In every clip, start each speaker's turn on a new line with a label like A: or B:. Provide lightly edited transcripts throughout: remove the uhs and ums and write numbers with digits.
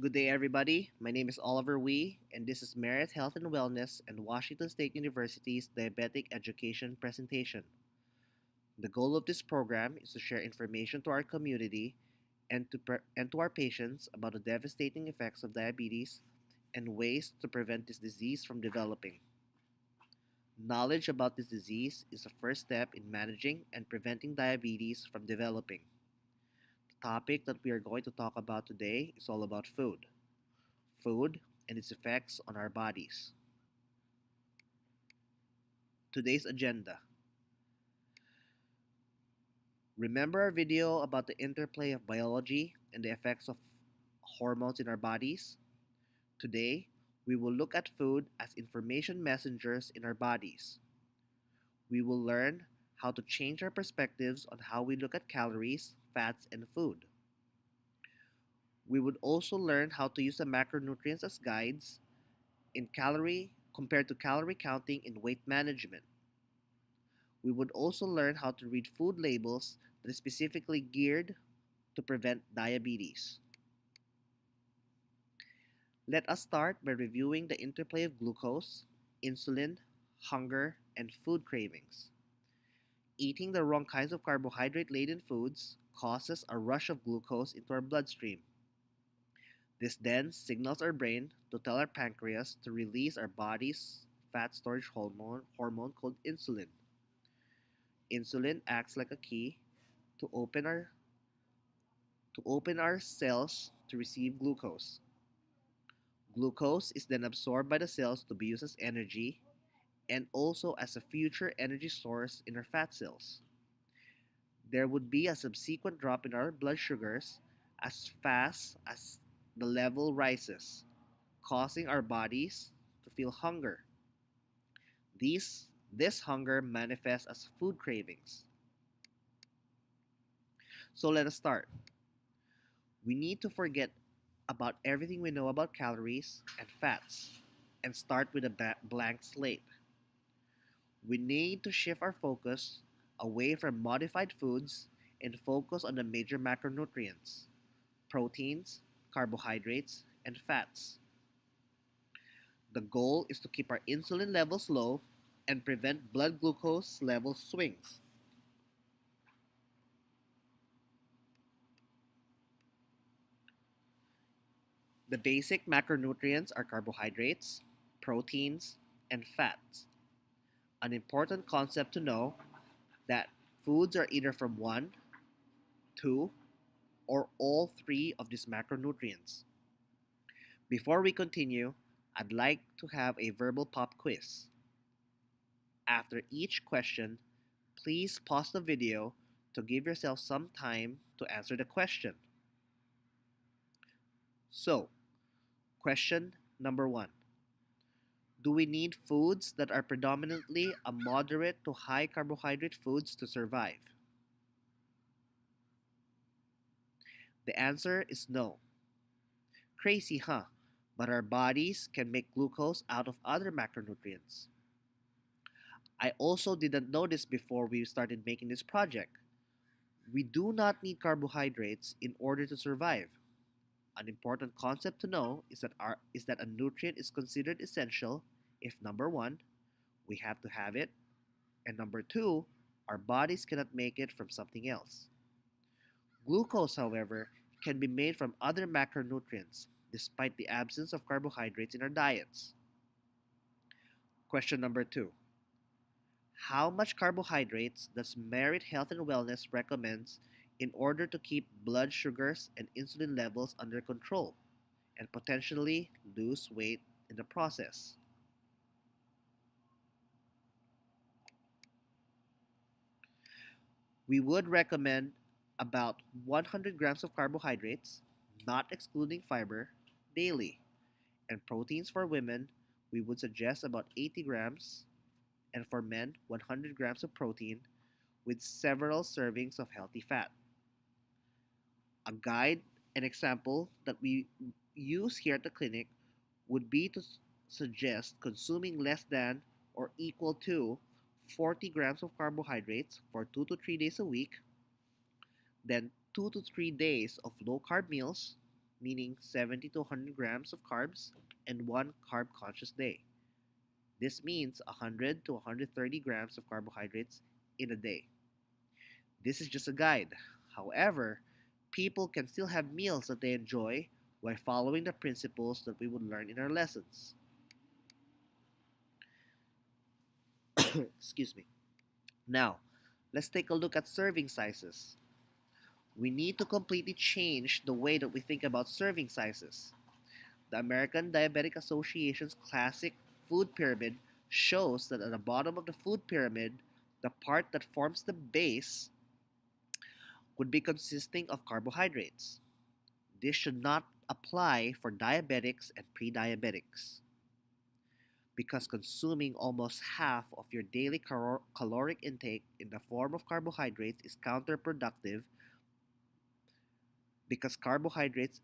A: Good day, everybody. My name is Oliver Wee, and this is Merit Health and Wellness and Washington State University's Diabetic Education presentation. The goal of this program is to share information to our community and to our patients about the devastating effects of diabetes and ways to prevent this disease from developing. Knowledge about this disease is the first step in managing and preventing diabetes from developing. The topic that we are going to talk about today is all about food and its effects on our bodies. Today's agenda. Remember our video about the interplay of biology and the effects of hormones in our bodies? Today, we will look at food as information messengers in our bodies. We will learn how to change our perspectives on how we look at calories, fats, and food. We would also learn how to use the macronutrients as guides in calorie compared to calorie counting in weight management. We would also learn how to read food labels that is specifically geared to prevent diabetes. Let us start by reviewing the interplay of glucose, insulin, hunger, and food cravings. Eating the wrong kinds of carbohydrate laden foods causes a rush of glucose into our bloodstream. This then signals our brain to tell our pancreas to release our body's fat storage hormone called insulin. Insulin acts like a key to open our cells to receive glucose. Glucose is then absorbed by the cells to be used as energy and also as a future energy source in our fat cells. There would be a subsequent drop in our blood sugars as fast as the level rises, causing our bodies to feel hunger. This hunger manifests as food cravings. So let us start. We need to forget about everything we know about calories and fats and start with a blank slate. We need to shift our focus away from modified foods and focus on the major macronutrients: proteins, carbohydrates, and fats. The goal is to keep our insulin levels low and prevent blood glucose level swings. The basic macronutrients are carbohydrates, proteins, and fats. An important concept to know that foods are either from one, two, or all three of these macronutrients. Before we continue, I'd like to have a verbal pop quiz. After each question, please pause the video to give yourself some time to answer the question. So, question number one: do we need foods that are predominantly a moderate to high carbohydrate foods to survive? The answer is no. Crazy, huh? But our bodies can make glucose out of other macronutrients. I also didn't know this before we started making this project. We do not need carbohydrates in order to survive. An important concept to know is that a nutrient is considered essential if number one, we have to have it, and number two, our bodies cannot make it from something else. Glucose, however, can be made from other macronutrients despite the absence of carbohydrates in our diets. Question number two: how much carbohydrates does Merit Health and Wellness recommends in order to keep blood sugars and insulin levels under control and potentially lose weight in the process? We would recommend about 100 grams of carbohydrates, not excluding fiber, daily. And proteins for women, we would suggest about 80 grams, and for men, 100 grams of protein with several servings of healthy fat. A guide and example that we use here at the clinic would be to suggest consuming less than or equal to 40 grams of carbohydrates for 2 to 3 days a week, then 2 to 3 days of low carb meals, meaning 70 to 100 grams of carbs, and one carb conscious day. This means 100 to 130 grams of carbohydrates in a day. This is just a guide. However, people can still have meals that they enjoy while following the principles that we would learn in our lessons. Excuse me. Now, let's take a look at serving sizes. We need to completely change the way that we think about serving sizes. The American Diabetic Association's classic food pyramid shows that at the bottom of the food pyramid, the part that forms the base would be consisting of carbohydrates. This should not apply for diabetics and pre-diabetics because consuming almost half of your daily caloric intake in the form of carbohydrates is counterproductive because carbohydrates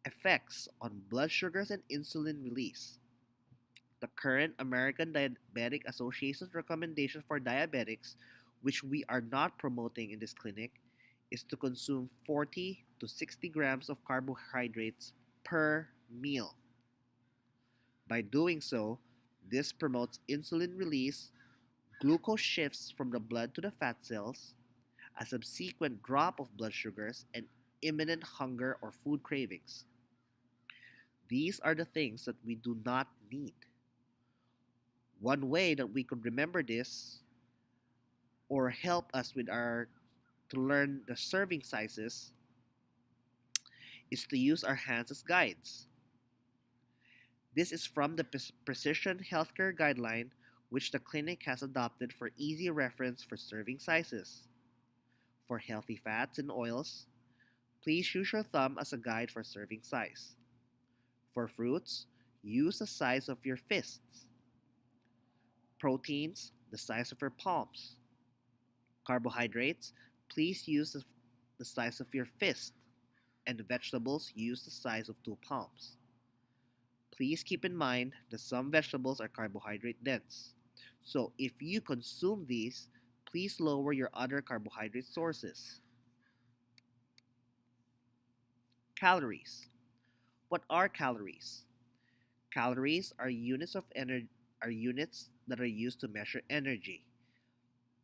A: effects on blood sugars and insulin release. The current American Diabetic Association's recommendation for diabetics, which we are not promoting in this clinic, is to consume 40 to 60 grams of carbohydrates per meal. By doing so, this promotes insulin release, glucose shifts from the blood to the fat cells, a subsequent drop of blood sugars, and imminent hunger or food cravings. These are the things that we do not need. One way that we could remember this or help us with our to learn the serving sizes is to use our hands as guides. This is from the Precision Healthcare Guideline, which the clinic has adopted for easy reference for serving sizes. For healthy fats and oils, please use your thumb as a guide for serving size. For fruits, use the size of your fists. Proteins, the size of your palms. Carbohydrates, please use the size of your fist. And vegetables, use the size of two palms. Please keep in mind that some vegetables are carbohydrate dense. So if you consume these, please lower your other carbohydrate sources. Calories. What are calories? Calories are units that are used to measure energy.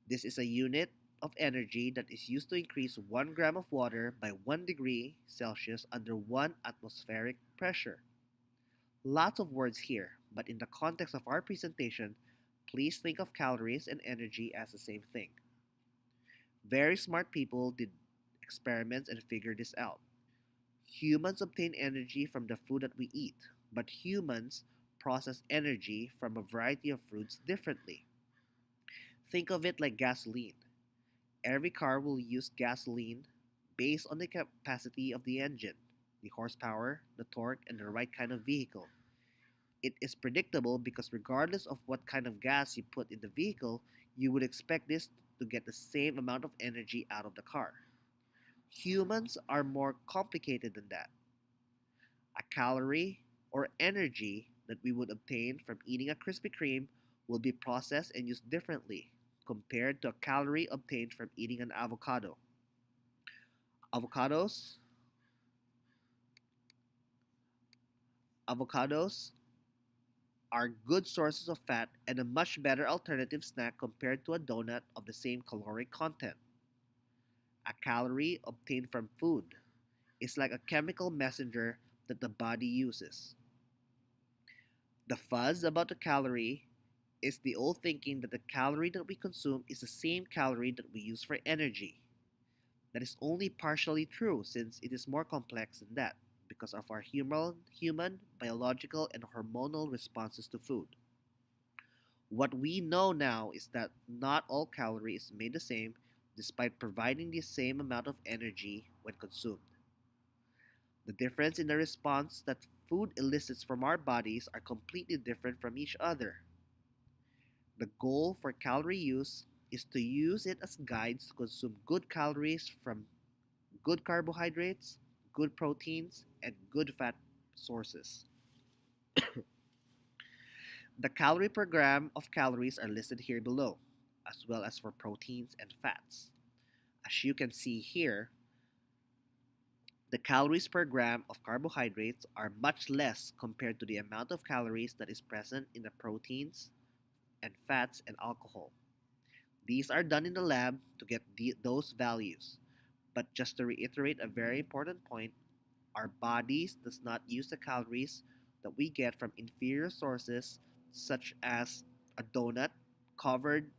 A: This is a unit of energy that is used to increase 1 gram of water by 1 degree Celsius under 1 atmospheric pressure. Lots of words here, but in the context of our presentation, please think of calories and energy as the same thing. Very smart people did experiments and figured this out. Humans obtain energy from the food that we eat, but humans process energy from a variety of foods differently. Think of it like gasoline. Every car will use gasoline based on the capacity of the engine, the horsepower, the torque, and the right kind of vehicle. It is predictable because regardless of what kind of gas you put in the vehicle, you would expect this to get the same amount of energy out of the car. Humans are more complicated than that. A calorie or energy that we would obtain from eating a Krispy Kreme will be processed and used differently compared to a calorie obtained from eating an avocado. Avocados avocados are good sources of fat and a much better alternative snack compared to a donut of the same caloric content. A calorie obtained from food is like a chemical messenger that the body uses. The fuzz about the calorie is the old thinking that the calorie that we consume is the same calorie that we use for energy. That is only partially true since it is more complex than that because of our human biological, and hormonal responses to food. What we know now is that not all calorie is made the same despite providing the same amount of energy when consumed. The difference in the response that food elicits from our bodies are completely different from each other. The goal for calorie use is to use it as guides to consume good calories from good carbohydrates, good proteins, and good fat sources. The calorie per gram of calories are listed here below, as well as for proteins and fats. As you can see here, The calories per gram of carbohydrates are much less compared to the amount of calories that is present in the proteins and fats and alcohol. These are done in the lab to get those values. But just to reiterate a very important point, our bodies does not use the calories that we get from inferior sources such as a donut covered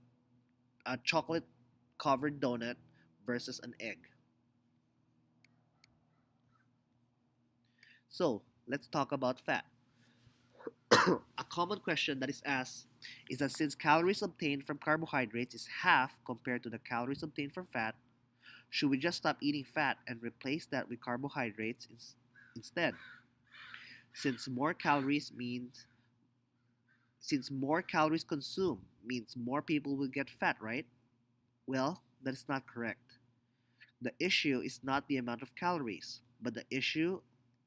A: a chocolate covered donut versus an egg. So, let's talk about fat. A common question that is asked is that since calories obtained from carbohydrates is half compared to the calories obtained from fat, should we just stop eating fat and replace that with carbohydrates instead? Since more calories means since more calories consumed means more people will get fat, right? Well, that is not correct. The issue is not the amount of calories, but the issue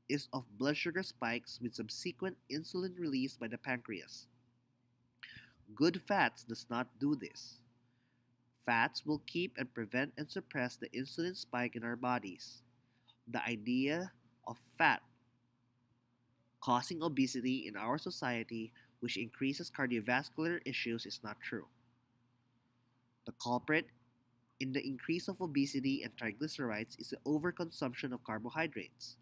A: is of blood sugar spikes with subsequent insulin release by the pancreas. Good fats does not do this. Fats will keep and prevent and suppress the insulin spike in our bodies. The idea of fat causing obesity in our society, which increases cardiovascular issues, is not true. The culprit in the increase of obesity and triglycerides is the overconsumption of carbohydrates.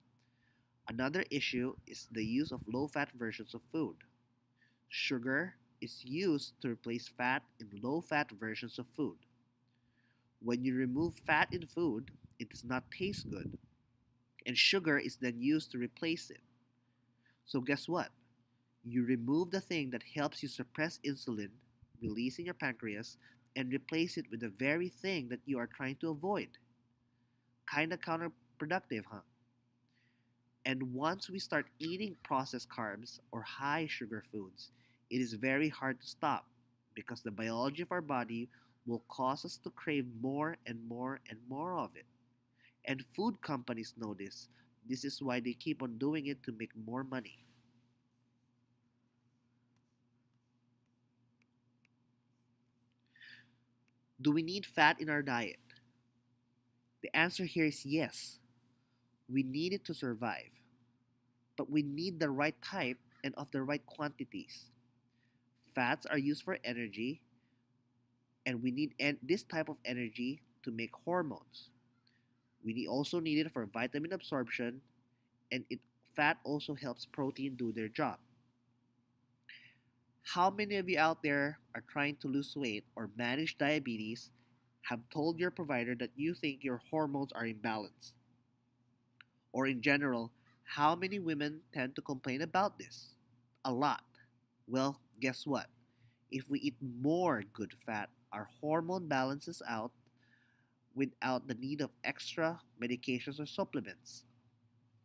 A: Another issue is the use of low fat versions of food. Sugar is used to replace fat in low fat versions of food. When you remove fat in food, it does not taste good, and sugar is then used to replace it. So, guess what? You remove the thing that helps you suppress insulin release in your pancreas and replace it with the very thing that you are trying to avoid. Kinda counterproductive, huh? And once we start eating processed carbs or high sugar foods, it is very hard to stop because the biology of our body will cause us to crave more and more and more of it. And food companies know this. This is why they keep on doing it to make more money. Do we need fat in our diet? The answer here is yes. We need it to survive, but we need the right type and of the right quantities. Fats are used for energy, and we need this type of energy to make hormones. Also need it for vitamin absorption, and fat also helps protein do their job. How many of you out there are trying to lose weight or manage diabetes have told your provider that you think your hormones are imbalanced? Or in general, how many women tend to complain about this? A lot. Well, guess what? If we eat more good fat, our hormone balances out without the need of extra medications or supplements.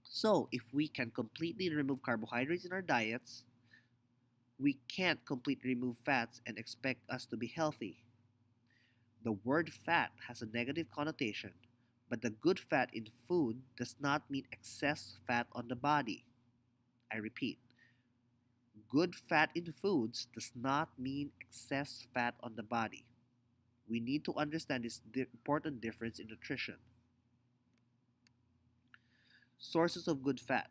A: So, if we can completely remove carbohydrates in our diets, we can't completely remove fats and expect us to be healthy. The word fat has a negative connotation, but the good fat in food does not mean excess fat on the body. I repeat, good fat in foods does not mean excess fat on the body. We need to understand this important difference in nutrition. Sources of good fat.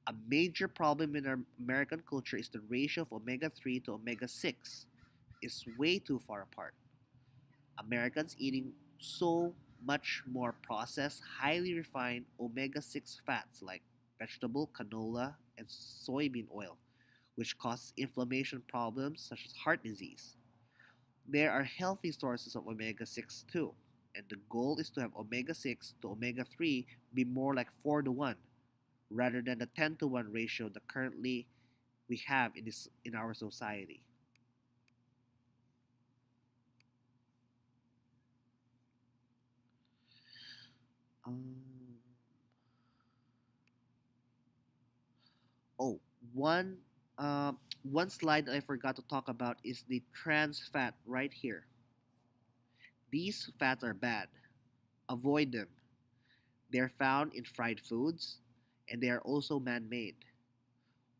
A: A major problem in our American culture is the ratio of omega 3 to omega 6 is way too far apart. Americans eating so much more processed, highly refined omega 6 fats like vegetable, canola, and soybean oil, which causes inflammation problems such as heart disease. There are healthy sources of omega 6 too, and the goal is to have omega 6 to omega 3 be more like 4 to 1 rather than the 10 to 1 ratio that currently we have in our society. Um, oh, one one slide that I forgot to talk about is the trans fat right here. These fats are bad. Avoid them. They are found in fried foods and they are also man-made.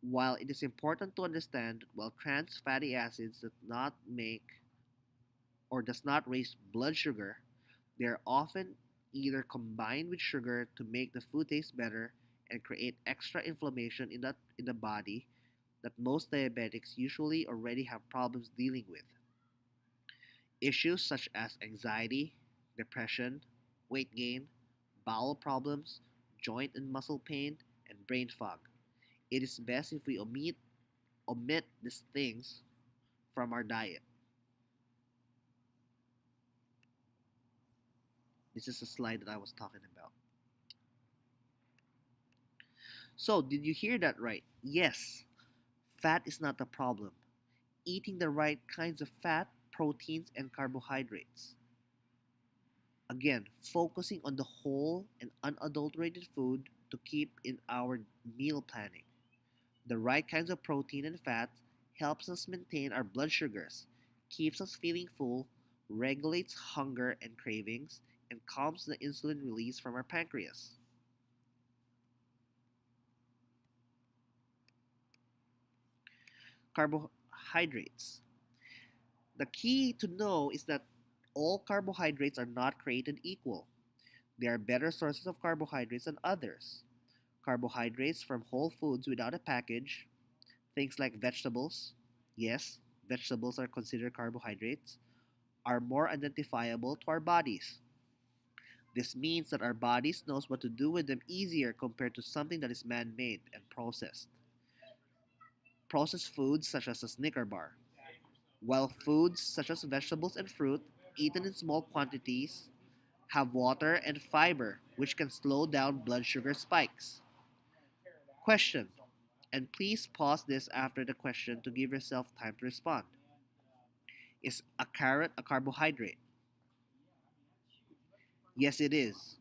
A: While it is important to understand that while trans fatty acids does not make or does not raise blood sugar, they are often either combined with sugar to make the food taste better and create extra inflammation in the body that most diabetics usually already have problems dealing with. Issues such as anxiety, depression, weight gain, bowel problems, joint and muscle pain, and brain fog. It is best if we omit these things from our diet. This is a slide that I was talking about. So, did you hear that right? Yes, fat is not the problem. Eating the right kinds of fat, proteins, and carbohydrates. Again, focusing on the whole and unadulterated food to keep in our meal planning. The right kinds of protein and fat helps us maintain our blood sugars, keeps us feeling full, regulates hunger and cravings, and calms the insulin release from our pancreas. Carbohydrates. The key to know is that all carbohydrates are not created equal. There are better sources of carbohydrates than others. Carbohydrates from whole foods without a package, things like vegetables, yes, vegetables are considered carbohydrates, are more identifiable to our bodies. This means that our bodies knows what to do with them easier compared to something that is man-made and processed. Processed foods such as a Snicker bar, while foods such as vegetables and fruit, eaten in small quantities, have water and fiber, which can slow down blood sugar spikes. Question, and please pause this after the question to give yourself time to respond. Is a carrot a carbohydrate? Yes, it is.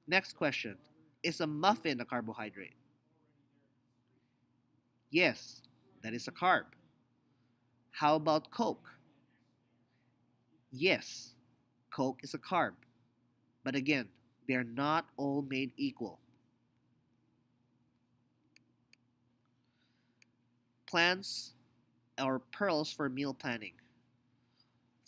A: Next question, is a muffin a carbohydrate? Yes, that is a carb. How about Coke? Yes, Coke is a carb. But again, they are not all made equal. Plans or pearls for meal planning.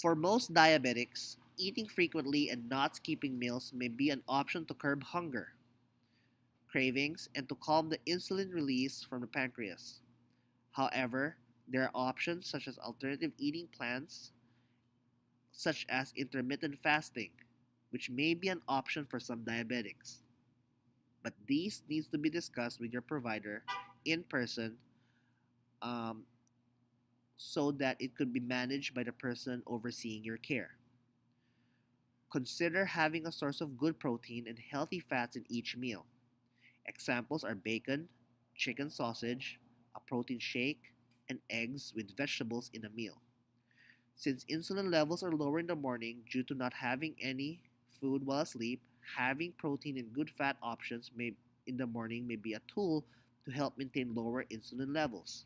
A: For most diabetics, eating frequently and not skipping meals may be an option to curb hunger, cravings, and to calm the insulin release from the pancreas. However, there are options such as alternative eating plans, such as intermittent fasting, which may be an option for some diabetics. But these needs to be discussed with your provider in person, um, so that it could be managed by the person overseeing your care. Consider having a source of good protein and healthy fats in each meal. Examples are bacon, chicken sausage, a protein shake, and eggs with vegetables in a meal. Since insulin levels are lower in the morning due to not having any food while asleep, having protein and good fat options in the morning may be a tool to help maintain lower insulin levels.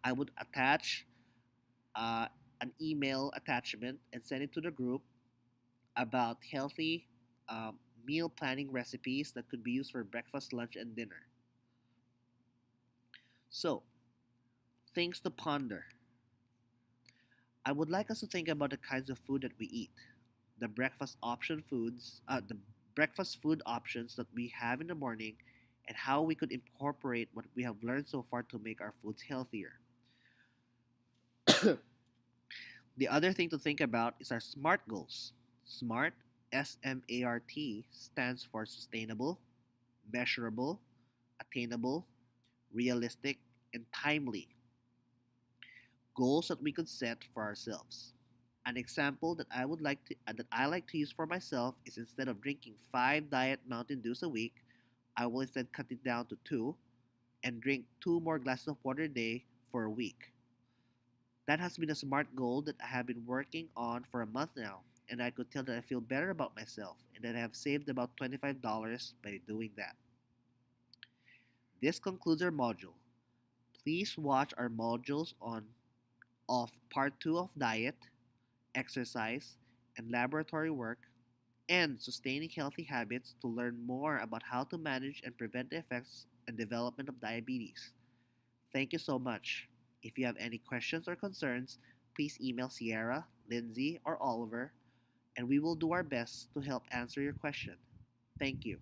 A: I would attach uh, an email attachment and send it to the group about healthy um, meal planning recipes that could be used for breakfast, lunch, and dinner. So, things to ponder. I would like us to think about the kinds of food that we eat, the breakfast food options that we have in the morning, and how we could incorporate what we have learned so far to make our foods healthier. The other thing to think about is our SMART goals. SMART, SMART, stands for sustainable, measurable, attainable, realistic, and timely goals that we could set for ourselves. An example that I like to use for myself is instead of drinking 5 diet Mountain Dews a week, I will instead cut it down to 2 and drink 2 more glasses of water a day for a week. That has been a smart goal that I have been working on for a month now, and I could tell that I feel better about myself and that I have saved about $25 by doing that. This concludes our module. Please watch our modules on of part 2 of diet, exercise, and laboratory work, and sustaining healthy habits to learn more about how to manage and prevent the effects and development of diabetes. Thank you so much. If you have any questions or concerns, please email Sierra, Lindsay, or Oliver and we will do our best to help answer your question. Thank you.